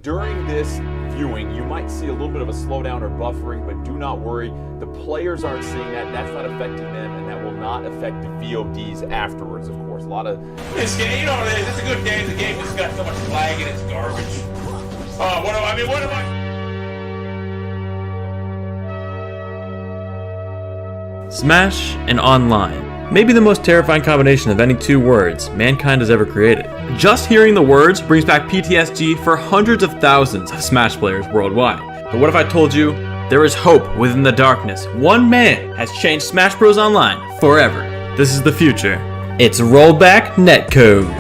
During this viewing, you might see a little bit of a slowdown or buffering, but do not worry. The players aren't seeing that. That's not affecting them, and that will not affect the VODs afterwards, of course. A lot of... This game, you know what it is? It's a good game. The game just got so much lag and it's garbage. What am I... Smash and online. Maybe the most terrifying combination of any two words mankind has ever created. Just hearing the words brings back PTSD for hundreds of thousands of Smash players worldwide. But what if I told you there is hope within the darkness? One man has changed Smash Bros. Online forever. This is the future. It's Rollback netcode.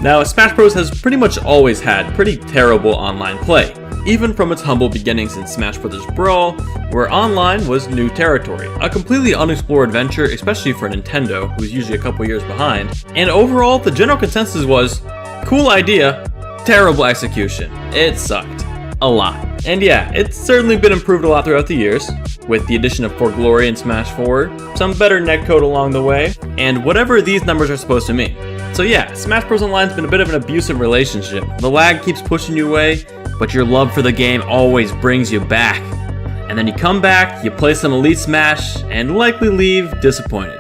Now, Smash Bros. Has pretty much always had pretty terrible online play, even from its humble beginnings in Smash Bros. Brawl, where online was new territory, a completely unexplored venture, especially for Nintendo, who's usually a couple years behind. And overall, the general consensus was, cool idea, terrible execution. It sucked. A lot. And yeah, it's certainly been improved a lot throughout the years, with the addition of For Glory and Smash 4, some better netcode along the way, and whatever these numbers are supposed to mean. So yeah, Smash Bros. Online's been a bit of an abusive relationship. The lag keeps pushing you away, but your love for the game always brings you back. And then you come back, you play some Elite Smash, and likely leave disappointed.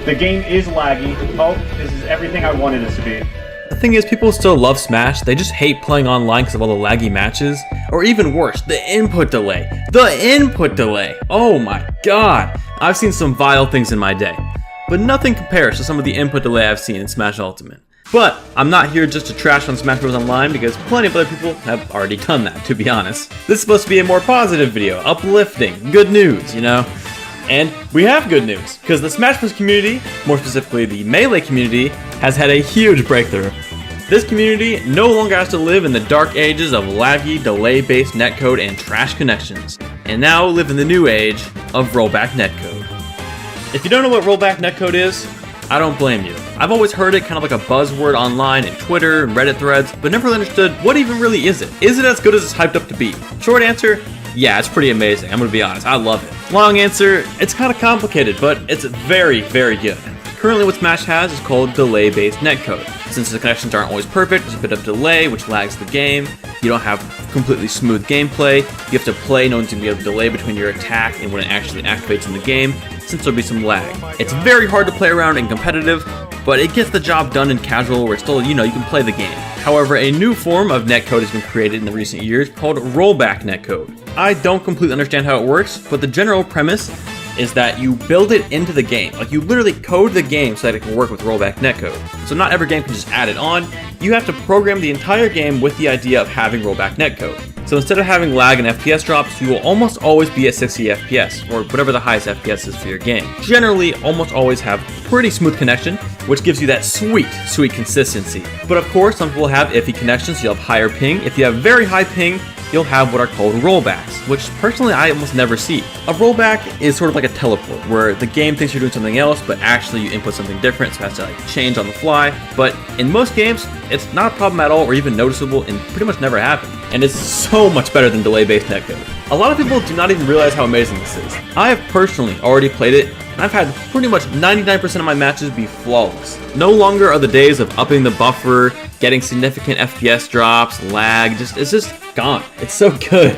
The game is laggy. Oh, this is everything I wanted it to be. The thing is, people still love Smash, they just hate playing online because of all the laggy matches. Or even worse, the input delay. The input delay! Oh my god! I've seen some vile things in my day, but nothing compares to some of the input delay I've seen in Smash Ultimate. But I'm not here just to trash on Smash Bros. Online because plenty of other people have already done that, to be honest. This is supposed to be a more positive video, uplifting, good news, you know? And we have good news, because the Smash Bros. Community, more specifically the Melee community, has had a huge breakthrough. This community no longer has to live in the dark ages of laggy, delay-based netcode and trash connections, and now live in the new age of rollback netcode. If you don't know what rollback netcode is, I don't blame you. I've always heard it kind of like a buzzword online in Twitter and Reddit threads, but never really understood what even really is it. Is it as good as it's hyped up to be? Short answer, yeah, it's pretty amazing. I'm gonna be honest, I love it. Long answer, it's kind of complicated, but it's very, very good. Currently what Smash has is called delay-based netcode. Since the connections aren't always perfect, there's a bit of delay, which lags the game. You don't have completely smooth gameplay. You have to play knowing there's going to be a delay between your attack and when it actually activates in the game, since there'll be some lag. It's very hard to play around in competitive, but it gets the job done in casual where still, you can play the game. However, a new form of netcode has been created in the recent years called rollback netcode. I don't completely understand how it works, but the general premise is that you build it into the game. Like, you literally code the game so that it can work with rollback netcode. So not every game can just add it on. You have to program the entire game with the idea of having rollback netcode. So instead of having lag and FPS drops, you will almost always be at 60 FPS, or whatever the highest FPS is for your game. Generally, almost always have pretty smooth connection, which gives you that sweet consistency. But of course, some people have iffy connections, so you'll have higher ping. If you have very high ping, you'll have what are called rollbacks, which personally I almost never see. A rollback is sort of like a teleport, where the game thinks you're doing something else, but actually you input something different, so it has to change on the fly. But in most games, it's not a problem at all, or even noticeable, and pretty much never happened. And it's so much better than delay-based netcode. A lot of people do not even realize how amazing this is. I have personally already played it, and I've had pretty much 99% of my matches be flawless. No longer are the days of upping the buffer, getting significant FPS drops, lag, it's just gone. It's so good.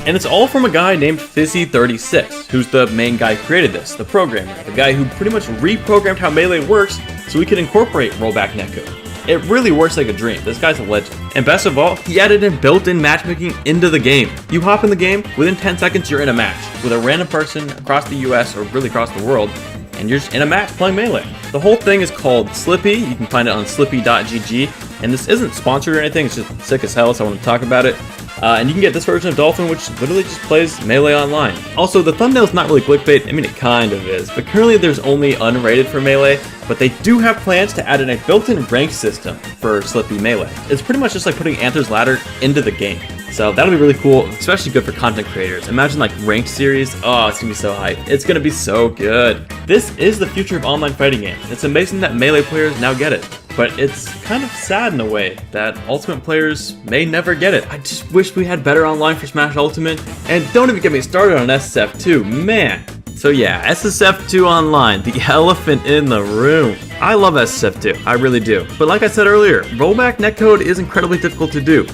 And it's all from a guy named Fizzy36, who's the main guy who created this, the programmer, the guy who pretty much reprogrammed how Melee works so we could incorporate rollback netcode. It really works like a dream. This guy's a legend. And best of all, he added in built-in matchmaking into the game. You hop in the game, within 10 seconds you're in a match with a random person across the US or really across the world, and you're just in a match playing Melee. The whole thing is called Slippy. You can find it on slippy.gg, and this isn't sponsored or anything, it's just sick as hell, so I want to talk about it. And you can get this version of Dolphin, which literally just plays Melee online. Also, the thumbnail's not really clickbait. I mean, it kind of is, but currently there's only unrated for Melee, but they do have plans to add in a built-in rank system for Slippy Melee. It's pretty much just like putting Anther's Ladder into the game. So that'll be really cool, especially good for content creators. Imagine like ranked series. Oh, it's gonna be so hype. It's gonna be so good. This is the future of online fighting games. It's amazing that Melee players now get it. But it's kind of sad in a way that Ultimate players may never get it. I just wish we had better online for Smash Ultimate. And don't even get me started on SSF2, man. So yeah, SSF2 Online, the elephant in the room. I love SSF2, I really do. But like I said earlier, rollback netcode is incredibly difficult to do.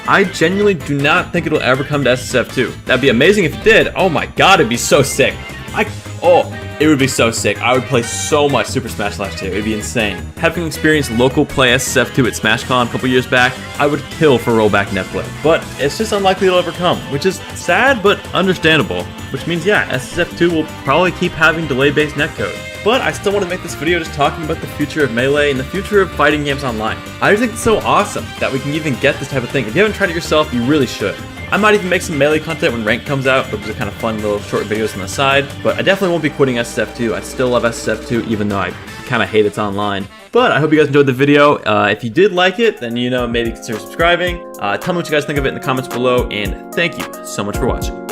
I genuinely do not think it'll ever come to SSF2. That'd be amazing if it did. Oh my god, it'd be so sick. It would be so sick. I would play so much Super Smash last year. It'd be insane. Having experienced local play SSF2 at SmashCon a couple years back, I would kill for rollback netplay. But it's just unlikely it'll ever come, which is sad but understandable. Which means, yeah, SSF2 will probably keep having delay-based netcode. But I still want to make this video just talking about the future of Melee and the future of fighting games online. I just think it's so awesome that we can even get this type of thing. If you haven't tried it yourself, you really should. I might even make some Melee content when Rank comes out, which are kind of fun little short videos on the side. But I definitely won't be quitting SSF2. I still love SSF2, even though I kind of hate it's online. But I hope you guys enjoyed the video. If you did like it, then maybe consider subscribing. Tell me what you guys think of it in the comments below, and thank you so much for watching.